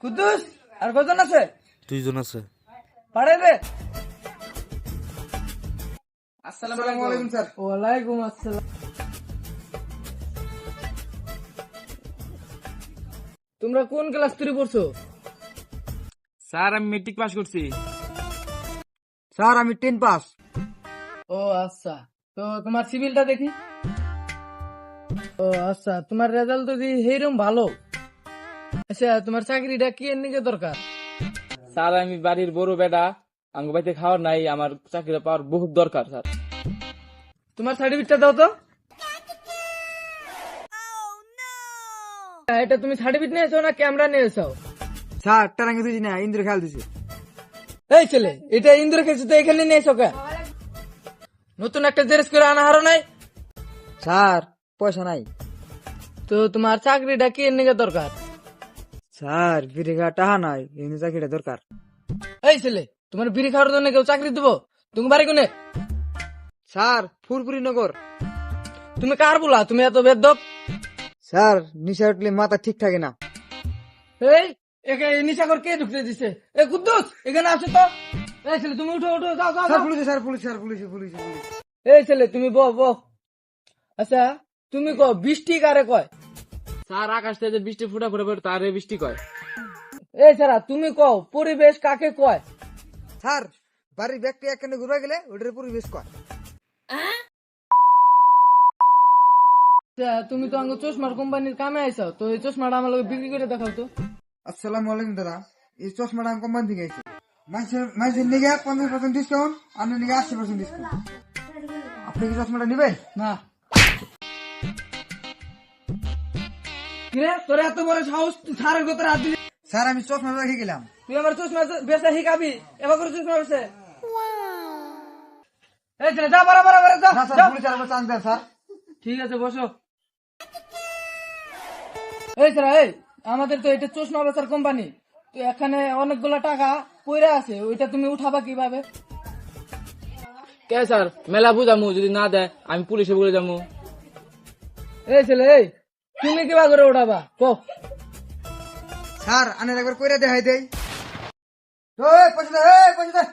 কুদ্দুস আর কজন আছে? 2 জন আছে। পারে দে। আসসালামু আলাইকুম স্যার। ওয়ালাইকুম আসসালাম। তোমরা কোন ক্লাস 3 পড়ছো? স্যার আমি মেট্রিক পাস করছি। স্যার আমি 10 পাস। ও আচ্ছা, তো তোমার সিভিলটা দেখি। ও আচ্ছা, তোমার রেজাল্ট তো এইরকম ভালো। আচ্ছা, তোমার চাকরিটা কি এর নিকে দরকার? স্যার আমি বাড়ির বড় বেটা, আমার বাড়িতে খাওয়ার নাই, আমার চাকরিটা পাওয়ার বহুত দরকার স্যার। তোমার সার্টিফিকেটটা দাও তো। এটা তুমি সার্টিফিকেট নিয়েছো না ক্যামেরা নিয়েছো? স্যার টারাঙ্গে দিছি না, ইন্দ্র খেয়াল দিছে। এই ছেলে, এটা ইন্দ্র খেলছে তো এখানে নিয়েছো কে? নতুন একটা জেরক্স করে আনা হারো নাই? স্যার পয়সা নাই। তো তোমার চাকরিটা কি এর নিকে দরকার? স্যার বিরিগা টাহা নাই, এমনি চাকরিটা দরকার। এই ছেলে, তোমার বিড়ি খাওয়ার জন্য কেউ চাকরি দিব? তুমি বাড়ি কোনে? স্যার ফুরপুরি নগর। তুমি কার বলা? তুমি এত বেদব? স্যার নিশা উঠলে মাথা ঠিক থাকে না। এই একে নিশাকর কে ঢুকতে দিছে? এ কুদ্দুস এখানে আসো তো। এই ছেলে তুমি উঠো উঠো, যাও যাও স্যার যাও। Police, sir police, sir police police police. এই ছেলে তুমি বহ বহ। আচ্ছা তুমি কো বৃষ্টি কারে কয়? স্যার আকাশ থেকে যে বৃষ্টি ফুটা ফুটা পড়ে তারে বৃষ্টি কয়। এই ছাড়া তুমি কও পরিবেশ কাকে কয়? স্যার বাড়ির ব্যক্তি একখানে ঘুরে গেলে ওটার পরিবেশ কয়। আচ্ছা, তুমি তো আঙ্গ চশমার কোম্পানির কামে আইছো, তো এই চশমাটা আমার লগে বিক্রি করে দেখাও তো। আসসালামু আলাইকুম দাদা, এই চশমাটা আমি কোম্পানি থেকে আইছি। মাইসের নিগে 50% ডিসকাউন্ট, আপনার নিগে 80% ডিসকাউন্ট। আপনি কি চশমাটা নিবেন? না। কিরে তোর এত বড় সাহস, তুই সারের গোতরে হাত দিলি? স্যার আমি চশমা রেখে গেলাম। তুই আমার চশমা বেচা শিখাবি? এবার করে চশমা বেচে? এই ছেলে যা বাড়া বাড়া বাড়া যা। না যা। স্যার পুলিশ আর চান্স দেন স্যার। ঠিক আছে বসো। এই ছেলে, এই আমাদের তো এটা চশমা বেচার কোম্পানি, তো এখানে অনেকগুলা টাকা পইরা আছে, ওইটা তুমি উঠাবা কিভাবে? কে স্যার মেলা বুঝামু, যদি না দেয় আমি পুলিশে বলে যাবো। এই ছেলে, এই তুমি কিবা করে উঠাবা কো? স্যার আনের একবার কইরা দেখাই দেই। পয়সা দে, পয়সা দে।